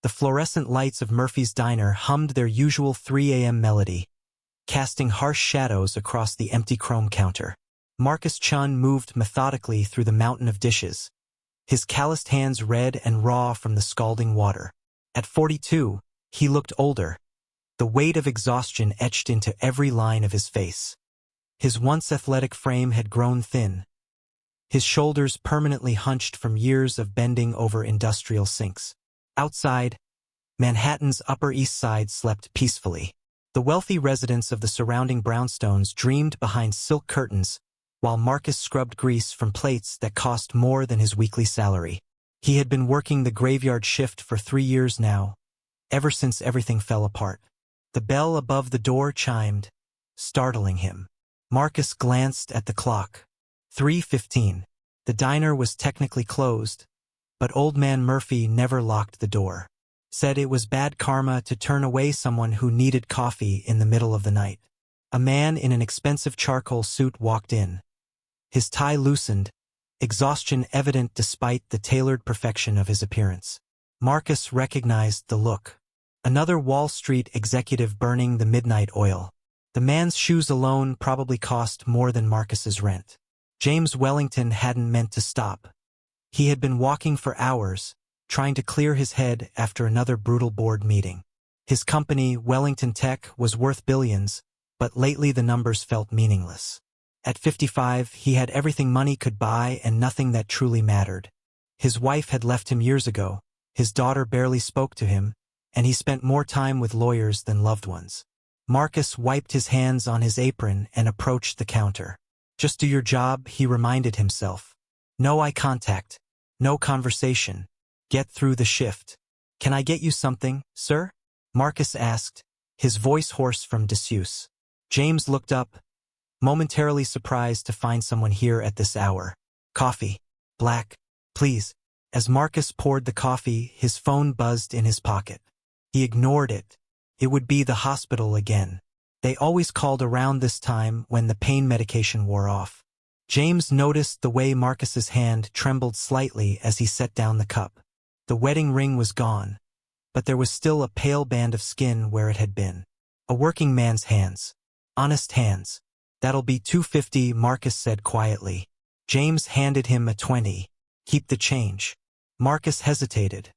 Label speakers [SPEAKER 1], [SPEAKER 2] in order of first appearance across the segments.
[SPEAKER 1] The fluorescent lights of Murphy's diner hummed their usual 3 a.m. melody, casting harsh shadows across the empty chrome counter. Marcus Chun moved methodically through the mountain of dishes, his calloused hands red and raw from the scalding water. At 42, he looked older, the weight of exhaustion etched into every line of his face. His once athletic frame had grown thin, his shoulders permanently hunched from years of bending over industrial sinks. Outside, Manhattan's Upper East Side slept peacefully. The wealthy residents of the surrounding brownstones dreamed behind silk curtains, while Marcus scrubbed grease from plates that cost more than his weekly salary. He had been working the graveyard shift for 3 years now, ever since everything fell apart. The bell above the door chimed, startling him. Marcus glanced at the clock. 3:15. The diner was technically closed, but Old Man Murphy never locked the door. Said it was bad karma to turn away someone who needed coffee in the middle of the night. A man in an expensive charcoal suit walked in. His tie loosened, exhaustion evident despite the tailored perfection of his appearance. Marcus recognized the look. Another Wall Street executive burning the midnight oil. The man's shoes alone probably cost more than Marcus's rent. James Wellington hadn't meant to stop. He had been walking for hours, trying to clear his head after another brutal board meeting. His company, Wellington Tech, was worth billions, but lately the numbers felt meaningless. At 55, he had everything money could buy and nothing that truly mattered. His wife had left him years ago, his daughter barely spoke to him, and he spent more time with lawyers than loved ones. Marcus wiped his hands on his apron and approached the counter. Just do your job, he reminded himself. No eye contact, no conversation. Get through the shift. Can I get you something, sir? Marcus asked, his voice hoarse from disuse. James looked up, momentarily surprised to find someone here at this hour. Coffee. Black, please. As Marcus poured the coffee, his phone buzzed in his pocket. He ignored it. It would be the hospital again. They always called around this time when the pain medication wore off. James noticed the way Marcus's hand trembled slightly as he set down the cup. The wedding ring was gone, but there was still a pale band of skin where it had been. A working man's hands. Honest hands. That'll be $2.50, Marcus said quietly. James handed him a 20. Keep the change. Marcus hesitated,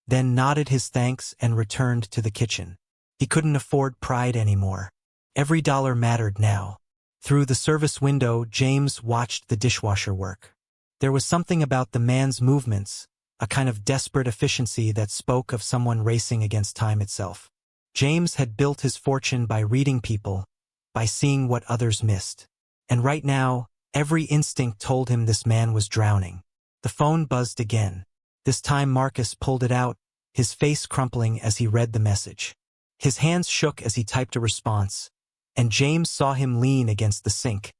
[SPEAKER 1] then nodded his thanks and returned to the kitchen. He couldn't afford pride anymore. Every dollar mattered now. Through the service window, James watched the dishwasher work. There was something about the man's movements, a kind of desperate efficiency that spoke of someone racing against time itself. James had built his fortune by reading people, by seeing what others missed. And right now, every instinct told him this man was drowning. The phone buzzed again. This time Marcus pulled it out, his face crumpling as he read the message. His hands shook as he typed a response, and James saw him lean against the sink,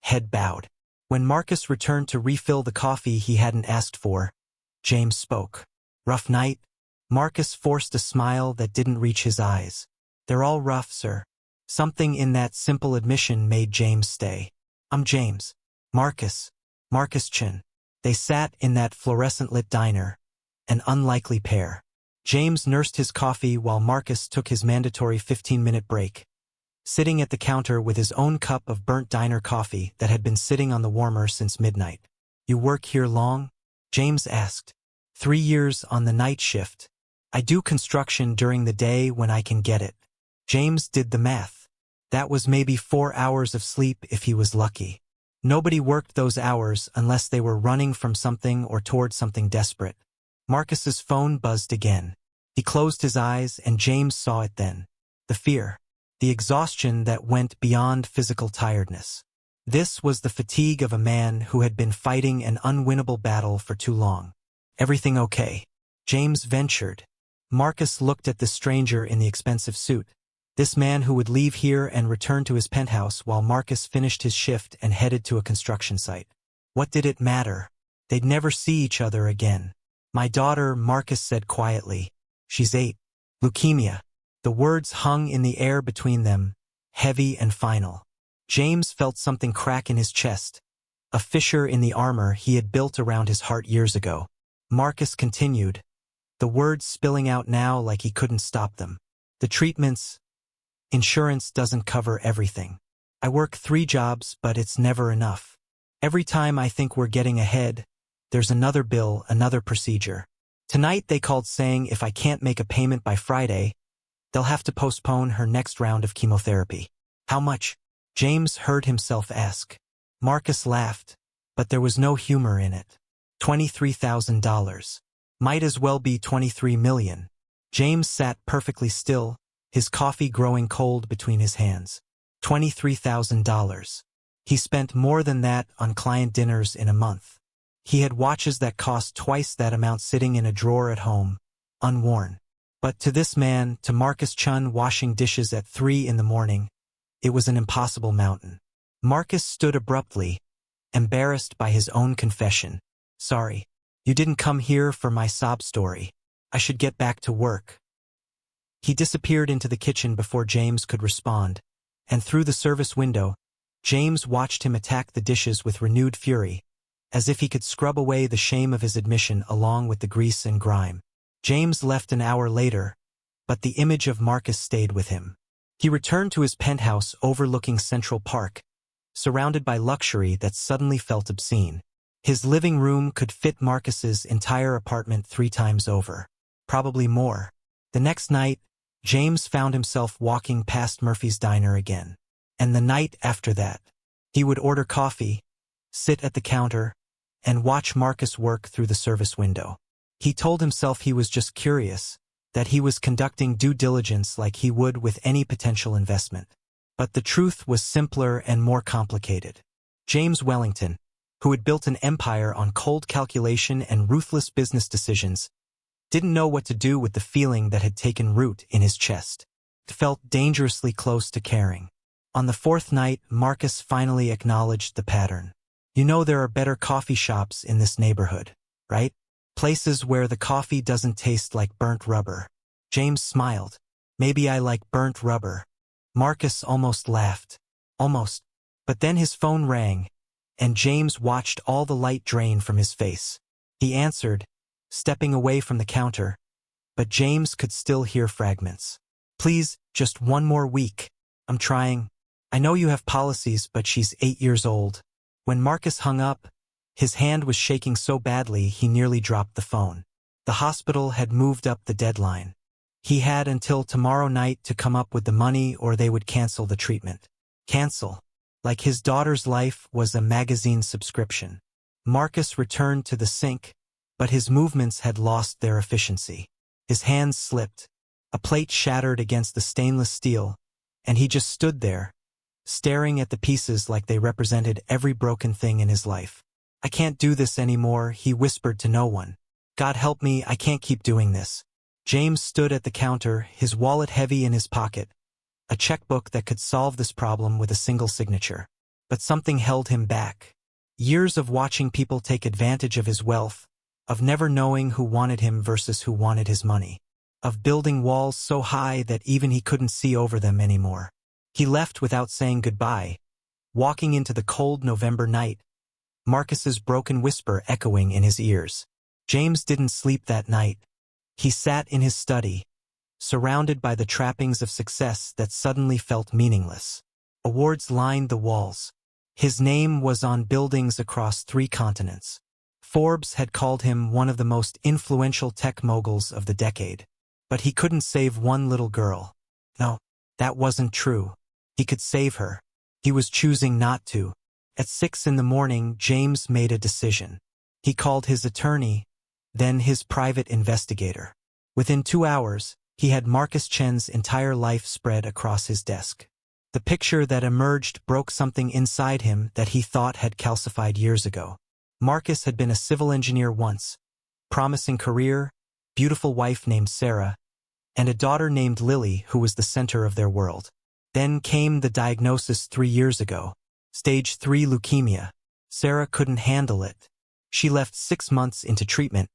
[SPEAKER 1] head bowed. When Marcus returned to refill the coffee he hadn't asked for, James spoke. Rough night? Marcus forced a smile that didn't reach his eyes. They're all rough, sir. Something in that simple admission made James stay. I'm James. Marcus. Marcus Chin. They sat in that fluorescent-lit diner, an unlikely pair. James nursed his coffee while Marcus took his mandatory 15-minute break, sitting at the counter with his own cup of burnt diner coffee that had been sitting on the warmer since midnight. You work here long? James asked. 3 years on the night shift. I do construction during the day when I can get it. James did the math. That was maybe 4 hours of sleep if he was lucky. Nobody worked those hours unless they were running from something or toward something desperate. Marcus's phone buzzed again. He closed his eyes and James saw it then. The fear. The exhaustion that went beyond physical tiredness. This was the fatigue of a man who had been fighting an unwinnable battle for too long. Everything okay? James ventured. Marcus looked at the stranger in the expensive suit. This man who would leave here and return to his penthouse while Marcus finished his shift and headed to a construction site. What did it matter? They'd never see each other again. My daughter, Marcus said quietly. She's 8. Leukemia. The words hung in the air between them, heavy and final. James felt something crack in his chest, a fissure in the armor he had built around his heart years ago. Marcus continued. the words spilling out now like he couldn't stop them. The treatments, insurance doesn't cover everything. I work 3 jobs, but it's never enough. Every time I think we're getting ahead, there's another bill, another procedure. Tonight they called saying if I can't make a payment by Friday, they'll have to postpone her next round of chemotherapy. How much? James heard himself ask. Marcus laughed, but there was no humor in it. $23,000. Might as well be 23 million. James sat perfectly still, his coffee growing cold between his hands. $23,000. He spent more than that on client dinners in a month. He had watches that cost twice that amount sitting in a drawer at home, unworn. But to this man, to Marcus Chun washing dishes at 3 in the morning, it was an impossible mountain. Marcus stood abruptly, embarrassed by his own confession. Sorry, you didn't come here for my sob story. I should get back to work. He disappeared into the kitchen before James could respond, and through the service window, James watched him attack the dishes with renewed fury, as if he could scrub away the shame of his admission along with the grease and grime. James left an hour later, but the image of Marcus stayed with him. He returned to his penthouse overlooking Central Park, surrounded by luxury that suddenly felt obscene. His living room could fit Marcus's entire apartment 3 times over. Probably more. The next night, James found himself walking past Murphy's Diner again. And the night after that, he would order coffee, sit at the counter, and watch Marcus work through the service window. He told himself he was just curious, that he was conducting due diligence like he would with any potential investment. But the truth was simpler and more complicated. James Wellington, who had built an empire on cold calculation and ruthless business decisions, didn't know what to do with the feeling that had taken root in his chest. It felt dangerously close to caring. On the 4th night, Marcus finally acknowledged the pattern. You know there are better coffee shops in this neighborhood, right? Places where the coffee doesn't taste like burnt rubber. James smiled. Maybe I like burnt rubber. Marcus almost laughed. Almost. But then his phone rang, and James watched all the light drain from his face. He answered, stepping away from the counter, but James could still hear fragments. Please, just 1 more week. I'm trying. I know you have policies, but she's 8 years old. When Marcus hung up, his hand was shaking so badly he nearly dropped the phone. The hospital had moved up the deadline. He had until tomorrow night to come up with the money or they would cancel the treatment. Cancel. Like his daughter's life was a magazine subscription. Marcus returned to the sink, but his movements had lost their efficiency. His hands slipped. A plate shattered against the stainless steel, and he just stood there, staring at the pieces like they represented every broken thing in his life. I can't do this anymore, he whispered to no one. God help me, I can't keep doing this. James stood at the counter, his wallet heavy in his pocket, a checkbook that could solve this problem with a single signature. But something held him back. Years of watching people take advantage of his wealth, of never knowing who wanted him versus who wanted his money, of building walls so high that even he couldn't see over them anymore. He left without saying goodbye, walking into the cold November night, Marcus's broken whisper echoing in his ears. James didn't sleep that night. He sat in his study, surrounded by the trappings of success that suddenly felt meaningless. Awards lined the walls. His name was on buildings across 3 continents. Forbes had called him one of the most influential tech moguls of the decade. But he couldn't save one little girl. No, that wasn't true. He could save her. He was choosing not to. At 6 in the morning, James made a decision. He called his attorney, then his private investigator. Within 2 hours, he had Marcus Chen's entire life spread across his desk. The picture that emerged broke something inside him that he thought had calcified years ago. Marcus had been a civil engineer once, promising career, beautiful wife named Sarah, and a daughter named Lily who was the center of their world. Then came the diagnosis 3 years ago, stage 3 leukemia. Sarah couldn't handle it. She left 6 months into treatment,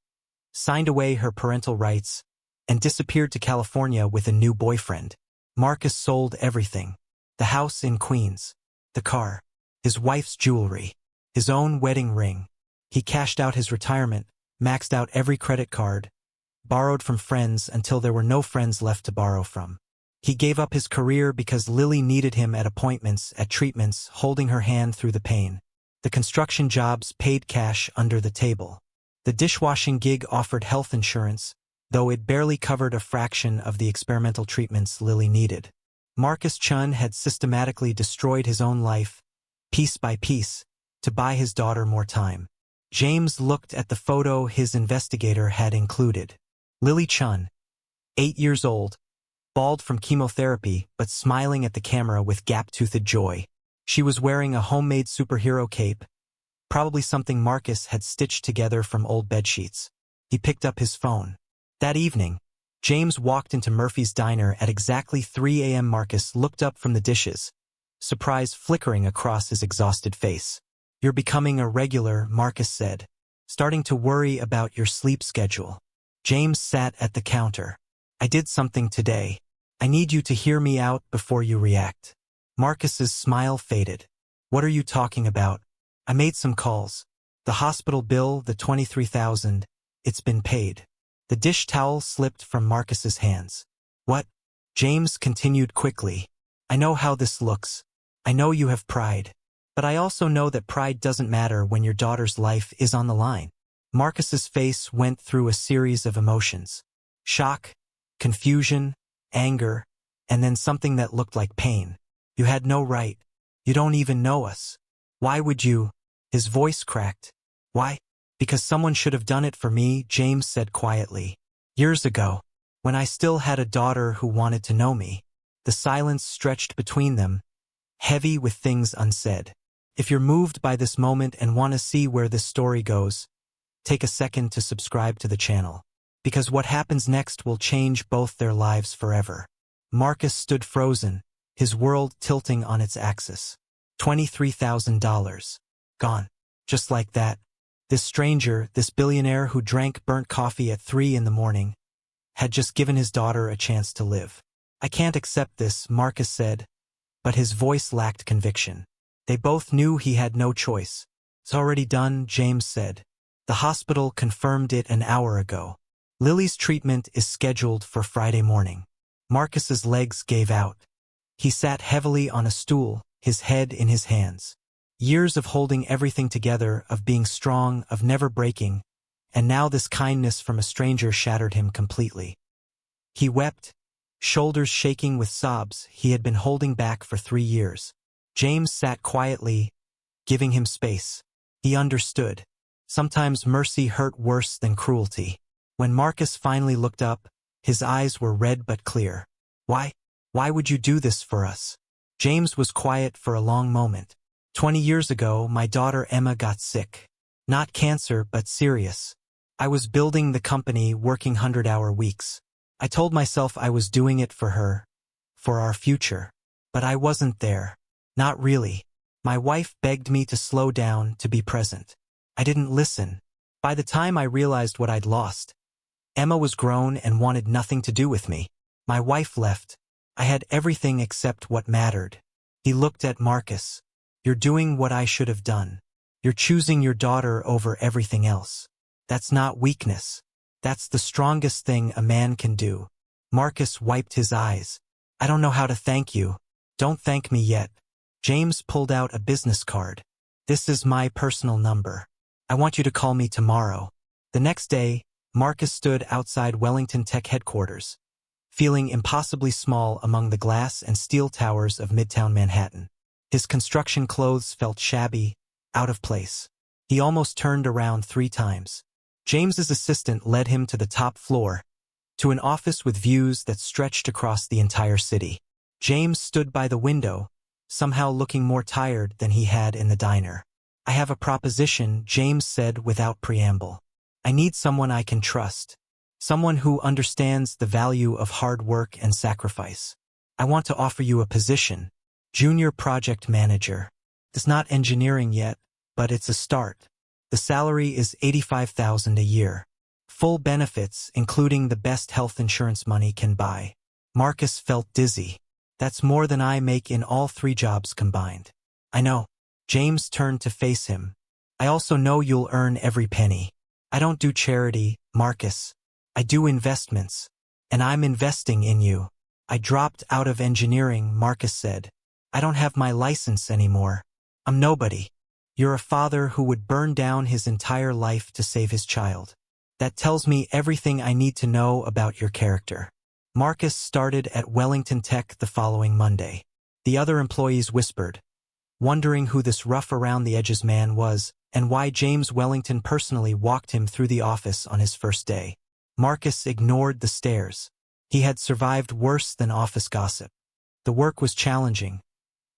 [SPEAKER 1] signed away her parental rights, and disappeared to California with a new boyfriend. Marcus sold everything. The house in Queens, the car, his wife's jewelry, his own wedding ring. He cashed out his retirement, maxed out every credit card, borrowed from friends until there were no friends left to borrow from. He gave up his career because Lily needed him at appointments, at treatments, holding her hand through the pain. The construction jobs paid cash under the table. The dishwashing gig offered health insurance, though it barely covered a fraction of the experimental treatments Lily needed. Marcus Chun had systematically destroyed his own life, piece by piece, to buy his daughter more time. James looked at the photo his investigator had included. Lily Chun, 8 years old, bald from chemotherapy but smiling at the camera with gap-toothed joy. She was wearing a homemade superhero cape, probably something Marcus had stitched together from old bedsheets. He picked up his phone. That evening, James walked into Murphy's diner at exactly 3 a.m. Marcus looked up from the dishes, surprise flickering across his exhausted face. "You're becoming a regular," Marcus said, "starting to worry about your sleep schedule." James sat at the counter. "I did something today. I need you to hear me out before you react." Marcus's smile faded. "What are you talking about?" "I made some calls. The hospital bill, the $23,000, it's been paid." The dish towel slipped from Marcus's hands. "What?" James continued quickly. "I know how this looks. I know you have pride. But I also know that pride doesn't matter when your daughter's life is on the line." Marcus's face went through a series of emotions. Shock, confusion, anger, and then something that looked like pain. "You had no right. You don't even know us. Why would you?" His voice cracked. "Why? Because someone should have done it for me," James said quietly. "Years ago, when I still had a daughter who wanted to know me." The silence stretched between them, heavy with things unsaid. If you're moved by this moment and want to see where this story goes, take a second to subscribe to the channel. Because what happens next will change both their lives forever. Marcus stood frozen, his world tilting on its axis. $23,000. Gone. Just like that. This stranger, this billionaire who drank burnt coffee at 3 in the morning, had just given his daughter a chance to live. "I can't accept this," Marcus said, but his voice lacked conviction. They both knew he had no choice. "It's already done," James said. "The hospital confirmed it an hour ago. Lily's treatment is scheduled for Friday morning." Marcus's legs gave out. He sat heavily on a stool, his head in his hands. Years of holding everything together, of being strong, of never breaking, and now this kindness from a stranger shattered him completely. He wept, shoulders shaking with sobs he had been holding back for 3 years. James sat quietly, giving him space. He understood. Sometimes mercy hurt worse than cruelty. When Marcus finally looked up, his eyes were red but clear. "Why? Why would you do this for us?" James was quiet for a long moment. 20 years ago, my daughter Emma got sick. Not cancer, but serious. I was building the company, working 100-hour weeks. I told myself I was doing it for her, for our future. But I wasn't there. Not really. My wife begged me to slow down, to be present. I didn't listen. By the time I realized what I'd lost, Emma was grown and wanted nothing to do with me. My wife left. I had everything except what mattered. He looked at Marcus. "You're doing what I should have done. You're choosing your daughter over everything else. That's not weakness. That's the strongest thing a man can do." Marcus wiped his eyes. "I don't know how to thank you." "Don't thank me yet." James pulled out a business card. "This is my personal number. I want you to call me tomorrow." The next day, Marcus stood outside Wellington Tech headquarters, feeling impossibly small among the glass and steel towers of Midtown Manhattan. His construction clothes felt shabby, out of place. He almost turned around 3 times. James's assistant led him to the top floor, to an office with views that stretched across the entire city. James stood by the window, somehow looking more tired than he had in the diner. "I have a proposition," James said without preamble. "I need someone I can trust. Someone who understands the value of hard work and sacrifice. I want to offer you a position. Junior project manager. It's not engineering yet, but it's a start. The salary is $85,000 a year. Full benefits, including the best health insurance money can buy." Marcus felt dizzy. "That's more than I make in all 3 jobs combined." "I know." James turned to face him. "I also know you'll earn every penny. I don't do charity, Marcus. I do investments. And I'm investing in you. I dropped out of engineering, Marcus said. I don't have my license anymore. I'm nobody. You're a father who would burn down his entire life to save his child. That tells me everything I need to know about your character. Marcus started at Wellington Tech the following Monday. The other employees whispered, wondering who this rough-around-the-edges man was and why James Wellington personally walked him through the office on his first day. Marcus ignored the stares. He had survived worse than office gossip. The work was challenging,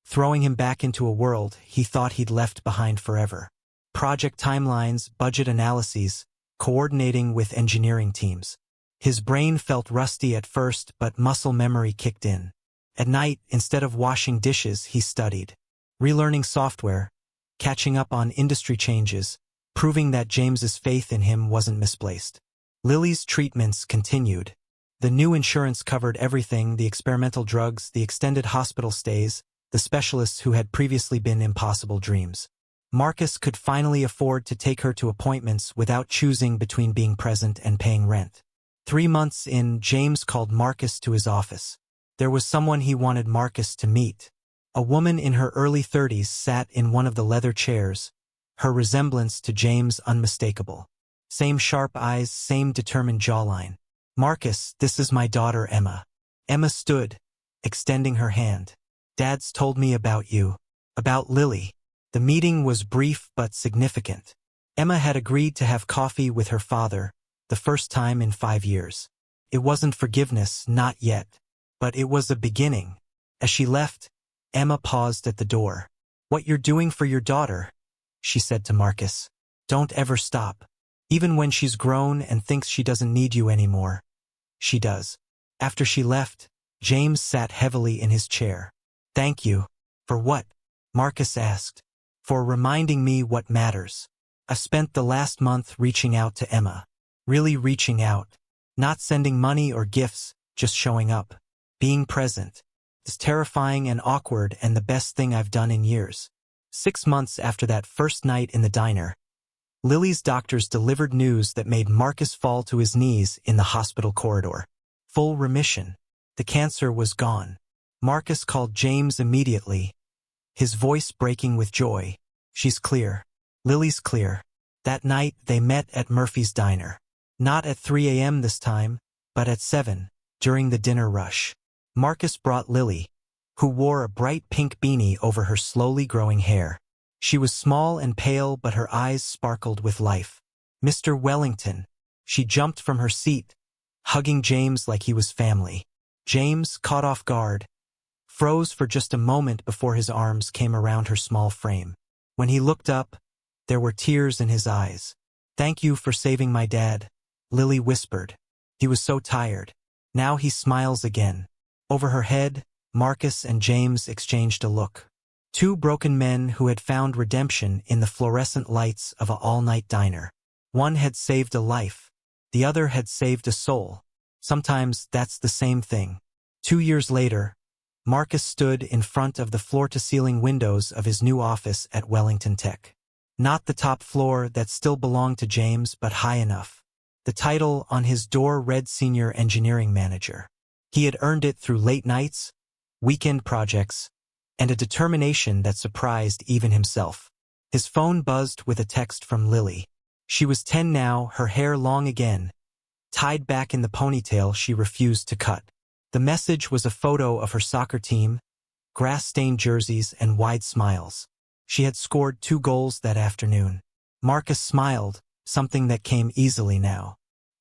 [SPEAKER 1] throwing him back into a world he thought he'd left behind forever. Project timelines, budget analyses, coordinating with engineering teams. His brain felt rusty at first, but muscle memory kicked in. At night, instead of washing dishes, he studied, relearning software, catching up on industry changes, proving that James's faith in him wasn't misplaced. Lily's treatments continued. The new insurance covered everything: the experimental drugs, the extended hospital stays, the specialists who had previously been impossible dreams. Marcus could finally afford to take her to appointments without choosing between being present and paying rent. 3 months in, James called Marcus to his office. There was someone he wanted Marcus to meet. A woman in her early 30s sat in one of the leather chairs, her resemblance to James unmistakable. Same sharp eyes, same determined jawline. Marcus, this is my daughter Emma. Emma stood, extending her hand. Dad's told me about you. About Lily. The meeting was brief but significant. Emma had agreed to have coffee with her father, the first time in 5 years. It wasn't forgiveness, not yet. But it was a beginning. As she left, Emma paused at the door. What you're doing for your daughter, she said to Marcus. Don't ever stop. Even when she's grown and thinks she doesn't need you anymore. She does. After she left, James sat heavily in his chair. Thank you. For what? Marcus asked. For reminding me what matters. I spent the last month reaching out to Emma. Really reaching out. Not sending money or gifts, just showing up. Being present. It's terrifying and awkward and the best thing I've done in years. 6 months after that first night in the diner, Lily's doctors delivered news that made Marcus fall to his knees in the hospital corridor. Full remission. The cancer was gone. Marcus called James immediately, his voice breaking with joy. She's clear. Lily's clear. That night they met at Murphy's Diner. Not at 3 a.m. this time, but at 7, during the dinner rush. Marcus brought Lily, who wore a bright pink beanie over her slowly growing hair. She was small and pale, but her eyes sparkled with life. Mr. Wellington. She jumped from her seat, hugging James like he was family. James, caught off guard, froze for just a moment before his arms came around her small frame. When he looked up, there were tears in his eyes. Thank you for saving my dad, Lily whispered. He was so tired. Now he smiles again. Over her head, Marcus and James exchanged a look. 2 broken men who had found redemption in the fluorescent lights of an all-night diner. One had saved a life. The other had saved a soul. Sometimes that's the same thing. 2 years later, Marcus stood in front of the floor-to-ceiling windows of his new office at Wellington Tech. Not the top floor that still belonged to James, but high enough. The title on his door read Senior Engineering Manager. He had earned it through late nights, weekend projects, and a determination that surprised even himself. His phone buzzed with a text from Lily. She was 10 now, her hair long again, tied back in the ponytail she refused to cut. The message was a photo of her soccer team, grass-stained jerseys and wide smiles. She had scored 2 goals that afternoon. Marcus smiled, something that came easily now.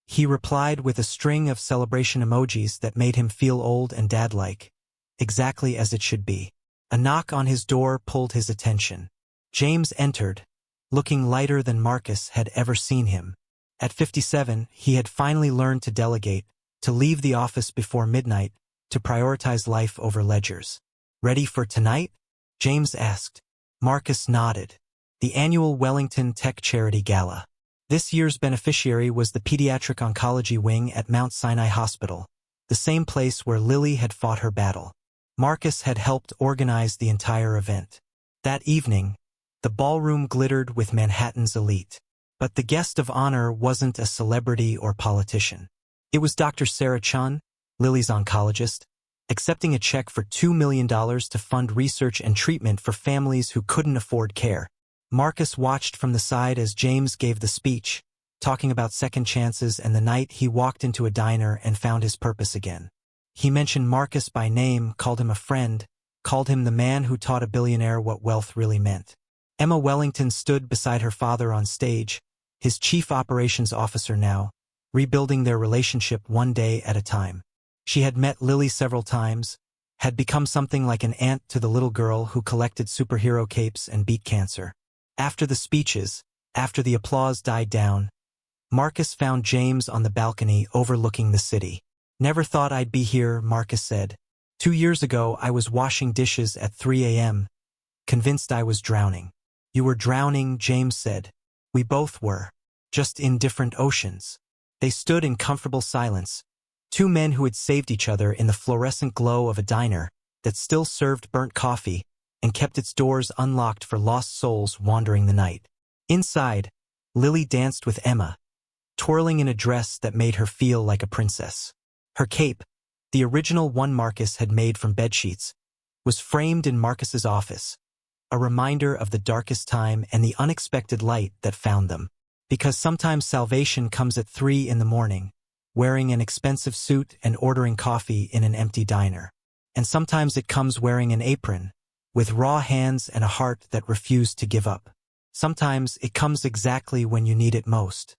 [SPEAKER 1] He replied with a string of celebration emojis that made him feel old and dad-like, exactly as it should be. A knock on his door pulled his attention. James entered, looking lighter than Marcus had ever seen him. At 57, he had finally learned to delegate, to leave the office before midnight, to prioritize life over ledgers. Ready for tonight? James asked. Marcus nodded. The annual Wellington Tech Charity Gala. This year's beneficiary was the Pediatric Oncology Wing at Mount Sinai Hospital, the same place where Lily had fought her battle. Marcus had helped organize the entire event. That evening, the ballroom glittered with Manhattan's elite. But the guest of honor wasn't a celebrity or politician. It was Dr. Sarah Chun, Lily's oncologist, accepting a check for $2 million to fund research and treatment for families who couldn't afford care. Marcus watched from the side as James gave the speech, talking about second chances and the night he walked into a diner and found his purpose again. He mentioned Marcus by name, called him a friend, called him the man who taught a billionaire what wealth really meant. Emma Wellington stood beside her father on stage, his chief operations officer now, rebuilding their relationship one day at a time. She had met Lily several times, had become something like an aunt to the little girl who collected superhero capes and beat cancer. After the speeches, after the applause died down, Marcus found James on the balcony overlooking the city. "Never thought I'd be here," Marcus said. "2 years ago I was washing dishes at 3 a.m., convinced I was drowning." "You were drowning," James said. "We both were. Just in different oceans." They stood in comfortable silence, two men who had saved each other in the fluorescent glow of a diner that still served burnt coffee and kept its doors unlocked for lost souls wandering the night. Inside, Lily danced with Emma, twirling in a dress that made her feel like a princess. Her cape, the original one Marcus had made from bedsheets, was framed in Marcus's office, a reminder of the darkest time and the unexpected light that found them. Because sometimes salvation comes at 3 in the morning, wearing an expensive suit and ordering coffee in an empty diner. And sometimes it comes wearing an apron, with raw hands and a heart that refused to give up. Sometimes it comes exactly when you need it most.